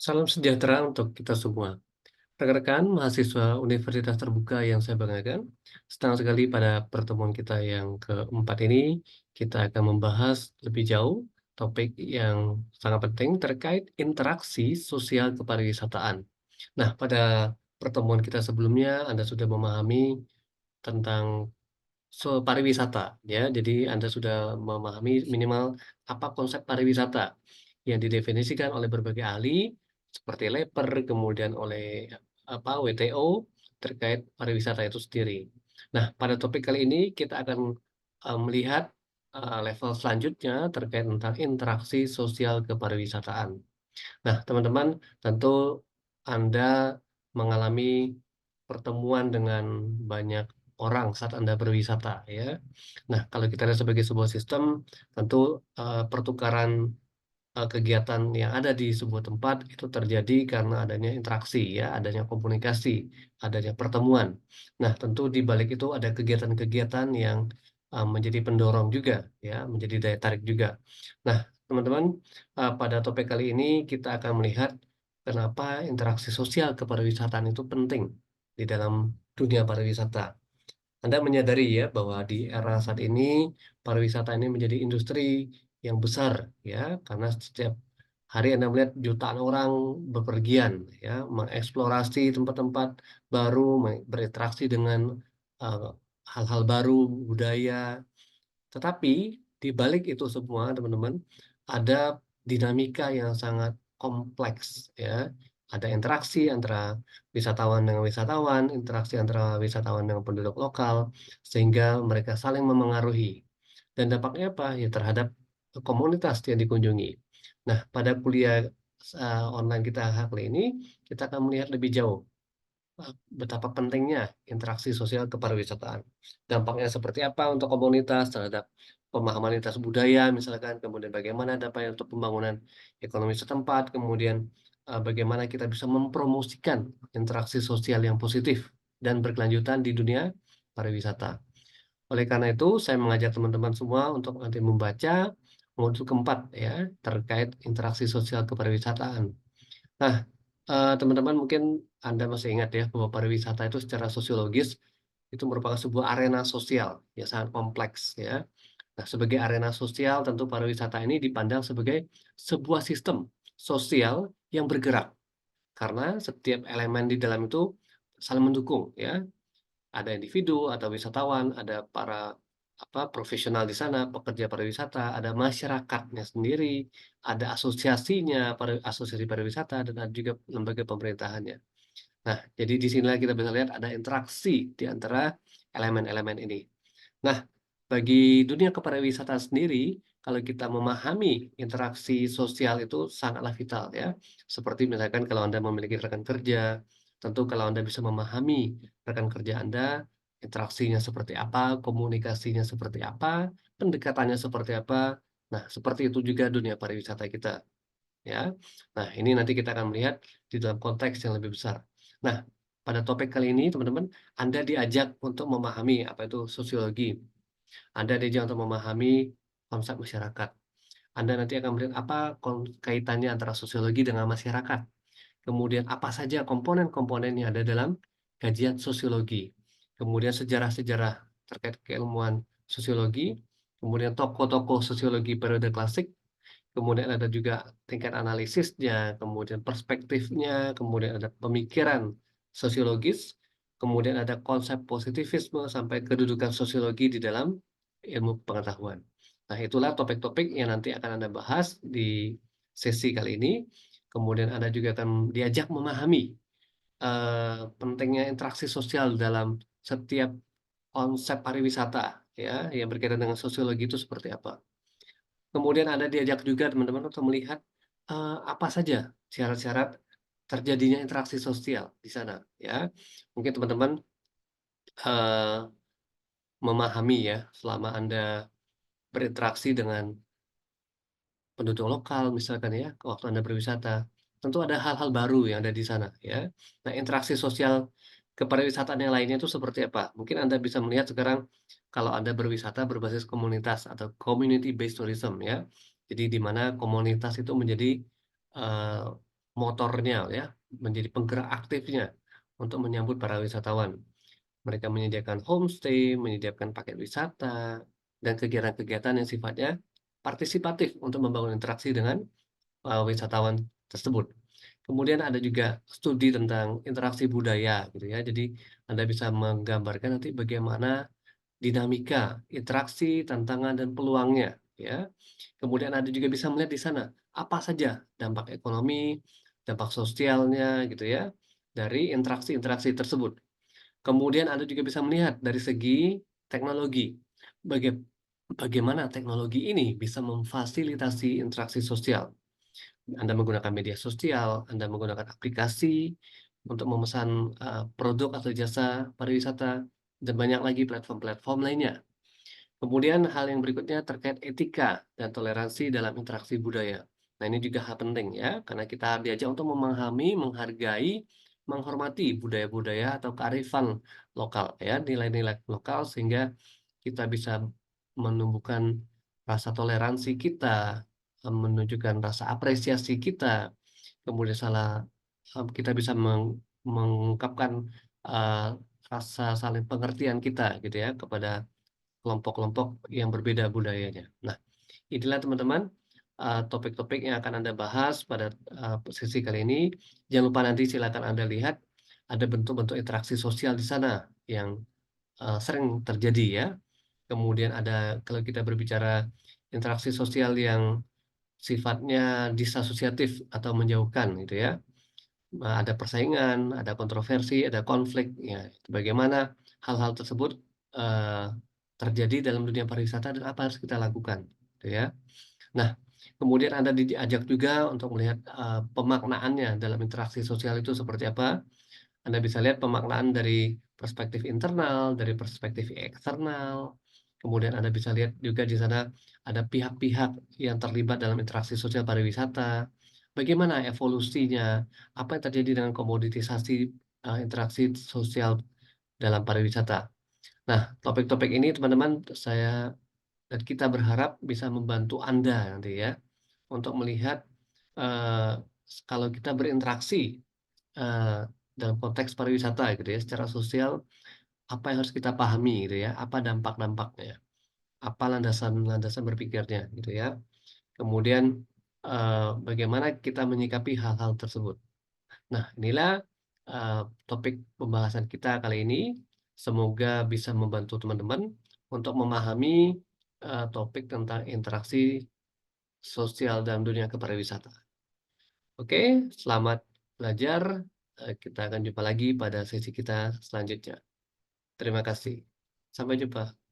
Salam sejahtera untuk kita semua. Rekan-rekan mahasiswa Universitas Terbuka yang saya banggakan, senang sekali pada pertemuan kita yang keempat ini, kita akan membahas lebih jauh topik yang sangat penting terkait interaksi sosial kepariwisataan. Nah, pada pertemuan kita sebelumnya, Anda sudah memahami tentang pariwisata, ya. Jadi Anda sudah memahami minimal apa konsep pariwisata yang didefinisikan oleh berbagai ahli seperti Leper, kemudian oleh WTO terkait pariwisata itu sendiri. Nah, pada topik kali ini kita akan melihat level selanjutnya terkait tentang interaksi sosial kepariwisataan. Nah, teman-teman, tentu Anda mengalami pertemuan dengan banyak orang saat Anda berwisata, ya. Nah, kalau kita lihat sebagai sebuah sistem, tentu pertukaran kegiatan yang ada di sebuah tempat itu terjadi karena adanya interaksi, ya, adanya komunikasi, adanya pertemuan. Nah, tentu di balik itu ada kegiatan-kegiatan yang menjadi pendorong juga, ya, menjadi daya tarik juga. Nah, teman-teman, pada topik kali ini kita akan melihat kenapa interaksi sosial kepariwisataan itu penting di dalam dunia pariwisata. Anda menyadari ya bahwa di era saat ini pariwisata ini menjadi industri yang besar ya, karena setiap hari Anda melihat jutaan orang bepergian ya, mengeksplorasi tempat-tempat baru, berinteraksi dengan eh, hal-hal baru, budaya. Tetapi di balik itu semua, teman-teman, ada dinamika yang sangat kompleks ya. Ada interaksi antara wisatawan dengan wisatawan, interaksi antara wisatawan dengan penduduk lokal, sehingga mereka saling memengaruhi. Dan dampaknya apa? Ya terhadap komunitas yang dikunjungi. Nah, pada kuliah online kita kali ini, kita akan melihat lebih jauh betapa pentingnya interaksi sosial kepariwisataan. Dampaknya seperti apa untuk komunitas terhadap pemahaman lintas budaya misalkan, kemudian bagaimana dampaknya untuk pembangunan ekonomi setempat, kemudian bagaimana kita bisa mempromosikan interaksi sosial yang positif dan berkelanjutan di dunia pariwisata. Oleh karena itu, saya mengajak teman-teman semua untuk nanti membaca modul keempat ya terkait interaksi sosial kepariwisataan. Nah, teman-teman mungkin Anda masih ingat ya bahwa pariwisata itu secara sosiologis itu merupakan sebuah arena sosial yang sangat kompleks ya. Nah, sebagai arena sosial tentu pariwisata ini dipandang sebagai sebuah sistem sosial yang bergerak karena setiap elemen di dalam itu saling mendukung ya. Ada individu atau wisatawan, ada para profesional di sana, pekerja pariwisata, ada masyarakatnya sendiri, ada asosiasinya, asosiasi pariwisata, dan ada juga lembaga pemerintahannya. Nah, jadi di sinilah kita bisa lihat ada interaksi di antara elemen-elemen ini. Nah, bagi dunia kepariwisataan sendiri, kalau kita memahami interaksi sosial itu sangatlah vital ya. Seperti misalkan kalau Anda memiliki rekan kerja, tentu kalau Anda bisa memahami rekan kerja Anda, interaksinya seperti apa, komunikasinya seperti apa, pendekatannya seperti apa. Nah, seperti itu juga dunia pariwisata kita ya. Nah, ini nanti kita akan melihat di dalam konteks yang lebih besar. Nah, pada topik kali ini teman-teman, Anda diajak untuk memahami apa itu sosiologi. Anda diajak untuk memahami konsep masyarakat. Anda nanti akan melihat apa kaitannya antara sosiologi dengan masyarakat. Kemudian apa saja komponen-komponen yang ada dalam kajian sosiologi. Kemudian sejarah-sejarah terkait keilmuan sosiologi. Kemudian tokoh-tokoh sosiologi periode klasik. Kemudian ada juga tingkat analisisnya, kemudian perspektifnya, kemudian ada pemikiran sosiologis, kemudian ada konsep positivisme sampai kedudukan sosiologi di dalam ilmu pengetahuan. Nah, itulah topik-topik yang nanti akan Anda bahas di sesi kali ini. Kemudian Anda juga akan diajak memahami pentingnya interaksi sosial dalam setiap konsep pariwisata ya yang berkaitan dengan sosiologi itu seperti apa. Kemudian Anda diajak juga teman-teman untuk melihat, apa saja syarat-syarat terjadinya interaksi sosial di sana, ya. Mungkin teman-teman, eee, memahami ya, selama Anda berinteraksi dengan penduduk lokal misalkan ya, waktu Anda berwisata, tentu ada hal-hal baru yang ada di sana, ya. Nah, interaksi sosial kepariwisataan yang lainnya itu seperti apa? Mungkin Anda bisa melihat sekarang kalau Anda berwisata berbasis komunitas atau community based tourism ya. Jadi di mana komunitas itu menjadi, eee motornya ya, menjadi penggerak aktifnya untuk menyambut para wisatawan. Mereka menyediakan homestay, menyediakan paket wisata, dan kegiatan-kegiatan yang sifatnya partisipatif untuk membangun interaksi dengan wisatawan tersebut. Kemudian ada juga studi tentang interaksi budaya gitu ya. Jadi Anda bisa menggambarkan nanti bagaimana dinamika, interaksi, tantangan, dan peluangnya ya. Kemudian Anda juga bisa melihat di sana apa saja dampak ekonomi, dampak sosialnya gitu ya dari interaksi-interaksi tersebut. Kemudian Anda juga bisa melihat dari segi teknologi, bagaimana teknologi ini bisa memfasilitasi interaksi sosial. Anda menggunakan media sosial, Anda menggunakan aplikasi untuk memesan, produk atau jasa pariwisata, dan banyak lagi platform-platform lainnya. Kemudian hal yang berikutnya terkait etika dan toleransi dalam interaksi budaya. Nah, ini juga hal penting ya, karena kita diajak untuk memahami, menghargai, menghormati budaya-budaya atau kearifan lokal ya, nilai-nilai lokal sehingga kita bisa menumbuhkan rasa toleransi kita, menunjukkan rasa apresiasi kita, kemudian kita bisa mengungkapkan, eee, rasa saling pengertian kita gitu ya kepada kelompok-kelompok yang berbeda budayanya. Nah, inilah teman-teman, topik-topik yang akan Anda bahas pada, sesi kali ini. Jangan lupa nanti silakan Anda lihat ada bentuk-bentuk interaksi sosial di sana yang, sering terjadi ya. Kemudian ada kalau kita berbicara interaksi sosial yang sifatnya disasosiatif atau menjauhkan gitu ya. Ada persaingan, ada kontroversi, ada konflik, ya. Bagaimana hal-hal tersebut, eee, terjadi dalam dunia pariwisata dan apa harus kita lakukan, gitu ya. Nah, kemudian Anda diajak juga untuk melihat, pemaknaannya dalam interaksi sosial itu seperti apa. Anda bisa lihat pemaknaan dari perspektif internal, dari perspektif eksternal, kemudian Anda bisa lihat juga di sana ada pihak-pihak yang terlibat dalam interaksi sosial pariwisata, bagaimana evolusinya, apa yang terjadi dengan komoditisasi, interaksi sosial dalam pariwisata. Nah, topik-topik ini teman-teman saya dan kita berharap bisa membantu Anda nanti ya, untuk melihat, eee, kalau kita berinteraksi dalam konteks pariwisata gitu ya, secara sosial, apa yang harus kita pahami gitu ya, apa dampak-dampaknya, apa landasan-landasan berpikirnya gitu ya. Kemudian, bagaimana kita menyikapi hal-hal tersebut. Nah, inilah, topik pembahasan kita kali ini. Semoga bisa membantu teman-teman untuk memahami, topik tentang interaksi sosial dalam dunia kepariwisata. Oke, selamat belajar, kita akan jumpa lagi pada sesi kita selanjutnya. Terima kasih. Sampai jumpa.